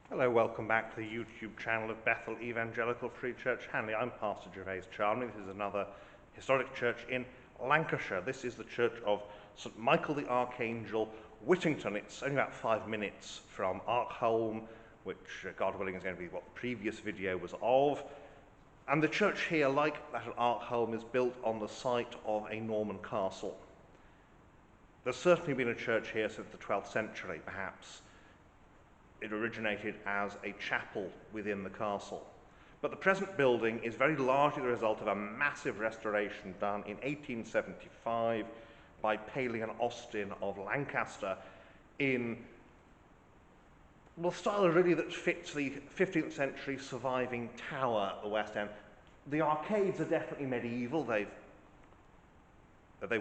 Hello, welcome back to the YouTube channel of Bethel Evangelical Free Church Hanley. I'm Pastor Gervais Charnley. This is another historic church in Lancashire. This is the church of St Michael the Archangel, Whittington. It's only about 5 minutes from Arkholme, which, God willing, is going to be what the previous video was of. And the church here, like that at Arkholme, is built on the site of a Norman castle. There's certainly been a church here since the 12th century, perhaps. It originated as a chapel within the castle. But the present building is very largely the result of a massive restoration done in 1875 by Paley and Austin of Lancaster in the style really that fits the 15th century surviving tower at the West End. The arcades are definitely medieval. They've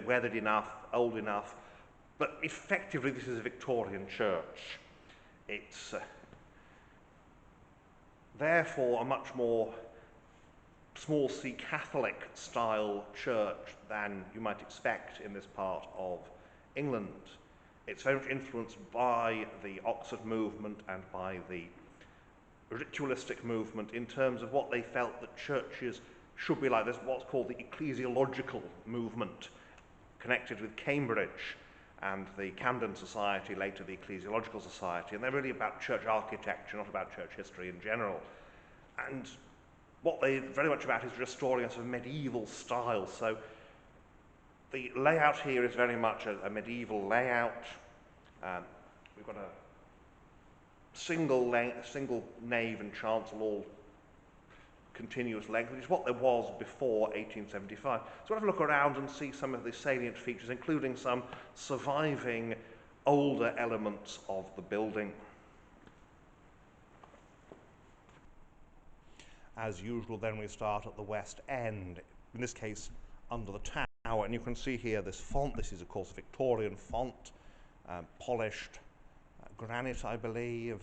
weathered enough, old enough, but effectively this is a Victorian church. It's therefore a much more small C Catholic style church than you might expect in this part of England. It's very much influenced by the Oxford movement and by the ritualistic movement in terms of what they felt that churches should be like. There's what's called the ecclesiological movement connected with Cambridge and the Camden Society, later the Ecclesiological Society, and they're really about church architecture, not about church history in general. And what they're very much about is restoring a sort of medieval style. So the layout here is very much a medieval layout. We've got a single nave and chancel, all continuous length, which is what there was before 1875. So we'll have a look around and see some of the salient features, including some surviving older elements of the building. As usual, then we start at the West End, in this case under the tower, and you can see here this font. This is of course a Victorian font, polished granite, I believe.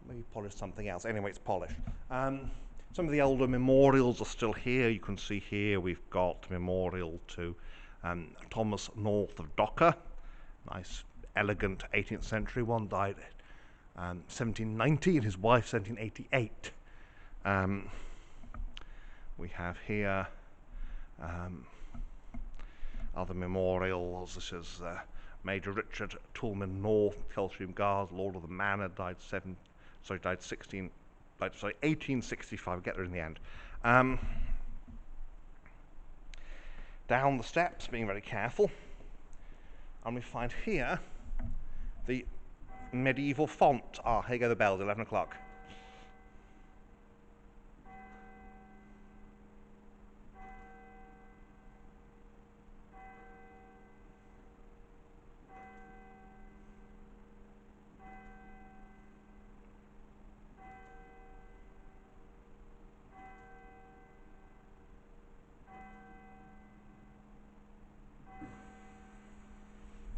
Maybe polished something else. Anyway, it's polished. Some of the older memorials are still here. You can see here we've got memorial to Thomas North of Docker. Nice, elegant 18th century one. Died 1790 and his wife 1788. We have here other memorials. This is Major Richard Toulmin North, Coldstream Guards, Lord of the Manor, died 1865, get there in the end. Down the steps, being very careful, and we find here the medieval font. Here go the bells, 11 o'clock.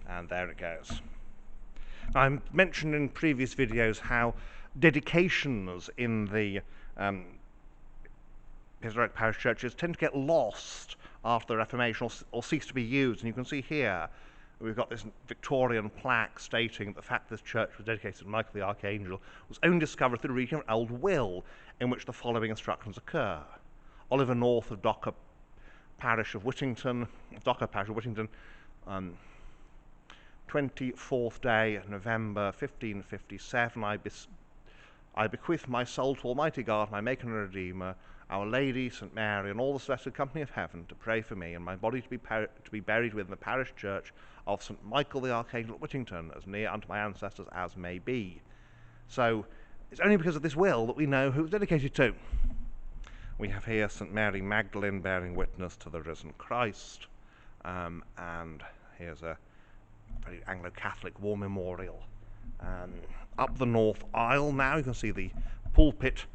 And there it goes. I mentioned in previous videos how dedications in the historic parish churches tend to get lost after the Reformation or cease to be used. And you can see here we've got this Victorian plaque stating that the fact this church was dedicated to Michael the Archangel was only discovered through reading an old will in which the following instructions occur. Oliver North of Docker Parish of Whittington, 24th day, November 1557, I bequeath my soul to Almighty God, my Maker and Redeemer, Our Lady, St. Mary, and all the celestial company of heaven, to pray for me, and my body to be buried within the parish church of St. Michael the Archangel at Whittington, as near unto my ancestors as may be. So, it's only because of this will that we know who it's dedicated to. We have here St. Mary Magdalene bearing witness to the risen Christ, and here's a very Anglo-Catholic war memorial. Up the north aisle now, you can see the pulpit,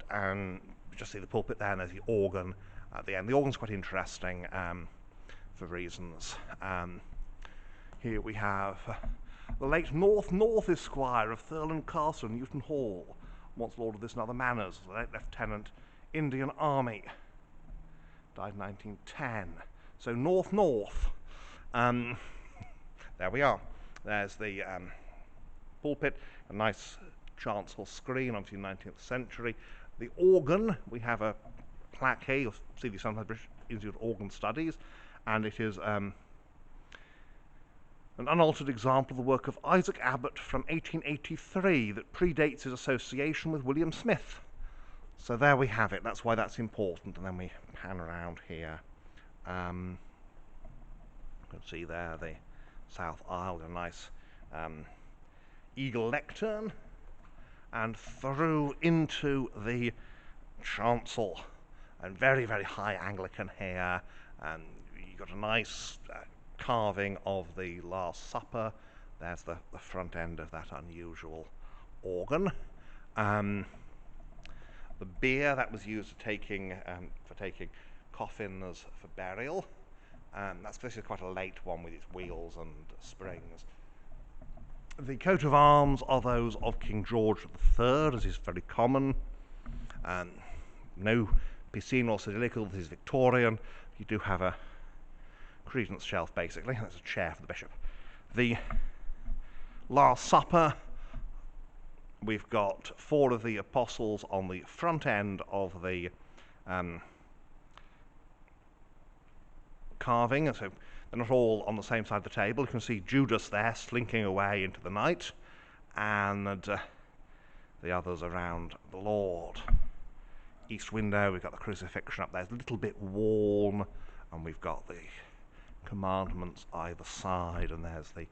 and just see the pulpit there, and there's the organ at the end. The organ's quite interesting for reasons. Here we have the late North Esquire of Thurland Castle and Newton Hall, once Lord of this and other manors, the late Lieutenant, Indian Army, died 1910. So North. There we are. There's the pulpit, a nice chancel screen, obviously 19th century. The organ, we have a plaque here, you'll see these sometimes British Institute of Organ Studies, and it is an unaltered example of the work of Isaac Abbott from 1883 that predates his association with William Smith. So there we have it, that's why that's important. And then we pan around here. You can see there the south aisle, a nice eagle lectern, and through into the chancel, and very, very high Anglican here, and you've got a nice carving of the Last Supper. There's the front end of that unusual organ. The bier that was used for taking coffins for burial. This is quite a late one with its wheels and springs. The coat of arms are those of King George III, as is very common. No piscine or sedilical, this is Victorian. You do have a credence shelf, basically. That's a chair for the bishop. The Last Supper, we've got 4 of the apostles on the front end of the carving, so they're not all on the same side of the table. You can see Judas there slinking away into the night, and the others around the Lord. East window, we've got the crucifixion up there. It's a little bit worn, and we've got the commandments either side, and there's the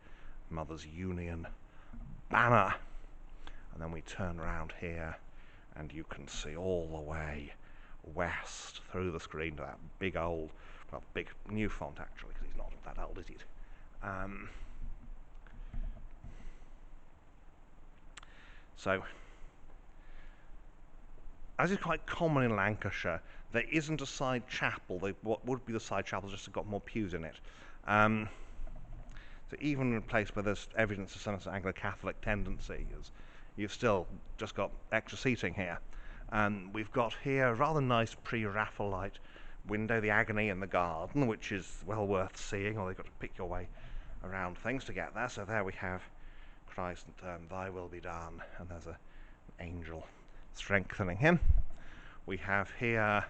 Mother's Union banner. And then we turn around here, and you can see all the way west through the screen to that big old, well, big new font actually, because it's not that old, is it? So, as is quite common in Lancashire, there isn't a side chapel. What would be the side chapel just got more pews in it. So even in a place where there's evidence of some Anglo-Catholic tendencies, you've still just got extra seating here. And we've got here a rather nice pre-Raphaelite window, the Agony in the garden, which is well worth seeing, or you've got to pick your way around things to get there. So there we have Christ, thy will be done, and there's an angel strengthening him. We have here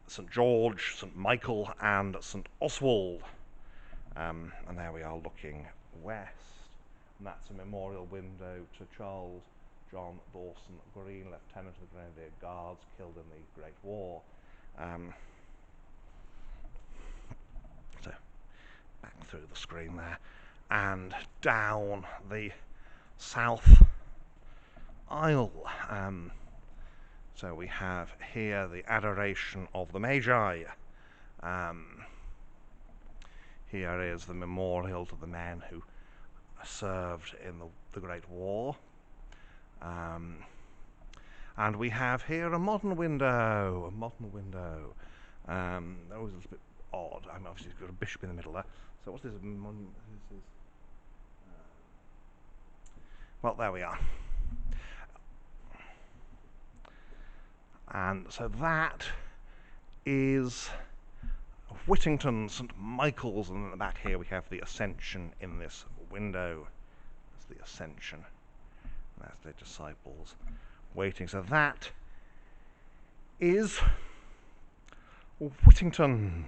St. George, St. Michael, and St. Oswald. And there we are looking west, and that's a memorial window to Charles John Dawson Green, Lieutenant of the Grenadier Guards, killed in the Great War. So back through the screen there, and down the south aisle. So we have here the adoration of the Magi. Here is the memorial to the men who served in the Great War. And we have here a modern window. That was a little bit odd. I mean, obviously it's got a bishop in the middle there. So what's this? Well, there we are. And so that is Whittington, St. Michael's, and at the back here we have the Ascension in this window. That's the Ascension. That's the disciples waiting. So that is Whittington.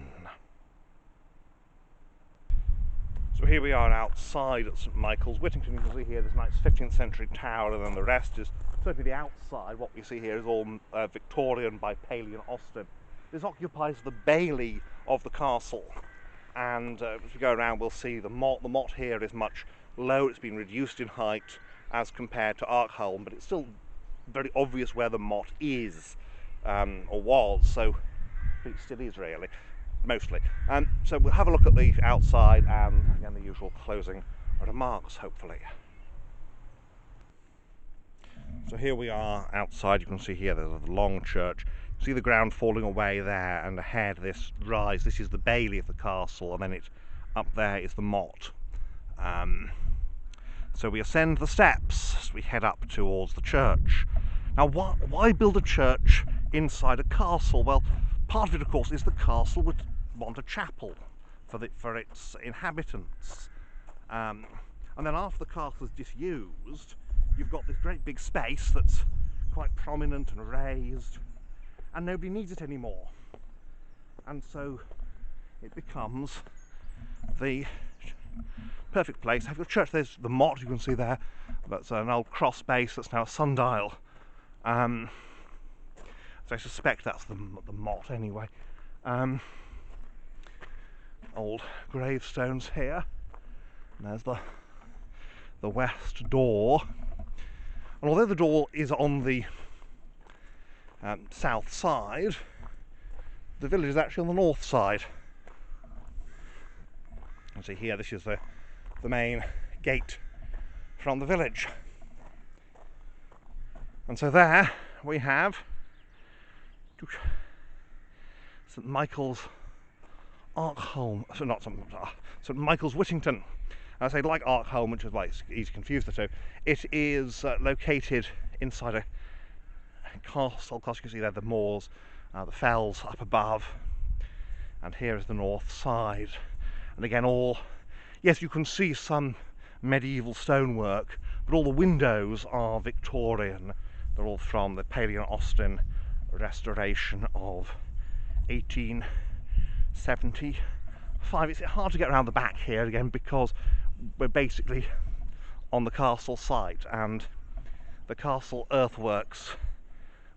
So here we are outside at St. Michael's. Whittington, you can see here this nice 15th century tower, and then the rest is certainly the outside. What we see here is all Victorian by Paley and Austin. This occupies the bailey of the castle, and as we go around we'll see the motte. The motte here is much lower. It's been reduced in height as compared to Arkholm, but it's still very obvious where the motte is, or was, so it still is really, mostly. So we'll have a look at the outside, and again the usual closing remarks, hopefully. So here we are outside. You can see here there's a long church. See the ground falling away there, and ahead this rise. This is the bailey of the castle, and then up there is the motte. So we ascend the steps as we head up towards the church. Now, why build a church inside a castle? Well, part of it, of course, is the castle would want a chapel for its inhabitants. And then after the castle is disused, you've got this great big space that's quite prominent and raised, and nobody needs it anymore. And so it becomes the perfect place. Have your church. There's the motte you can see there. That's an old cross base that's now a sundial. So I suspect that's the motte anyway. Old gravestones here. And there's the west door. And although the door is on the south side, the village is actually on the north side. You see here, this is the main gate from the village. And so there we have St Michael's Arkholme, so not St Michael's Whittington. I say, like Arkholme, which is why it's easy to confuse the two, it is located inside a castle. Of course, you can see there the moors, the fells up above, and here is the north side. And again, yes, you can see some medieval stonework, but all the windows are Victorian. They're all from the Paley and Austin restoration of 1875. It's hard to get around the back here again because we're basically on the castle site, and the castle earthworks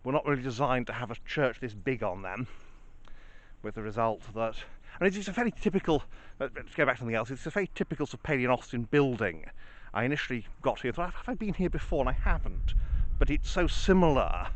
were not really designed to have a church this big on them, with the result that, and it's a very typical, let's go back to something else, it's a very typical sort of Paley and Austin building. I initially got here, thought, have I been here before? And I haven't, but it's so similar